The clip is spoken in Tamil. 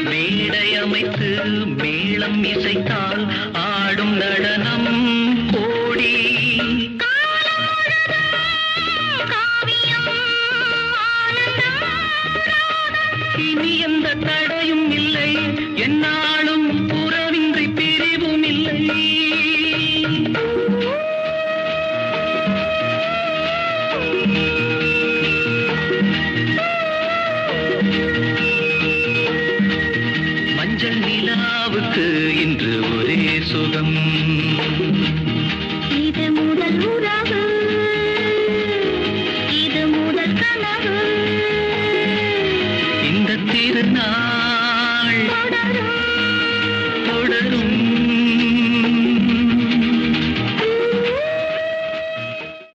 மேடை அமைத்து மேளம் இசைத்தால் ஆடும் நடனம் கோடி. இனி எந்த தடையும் இல்லை என்னால்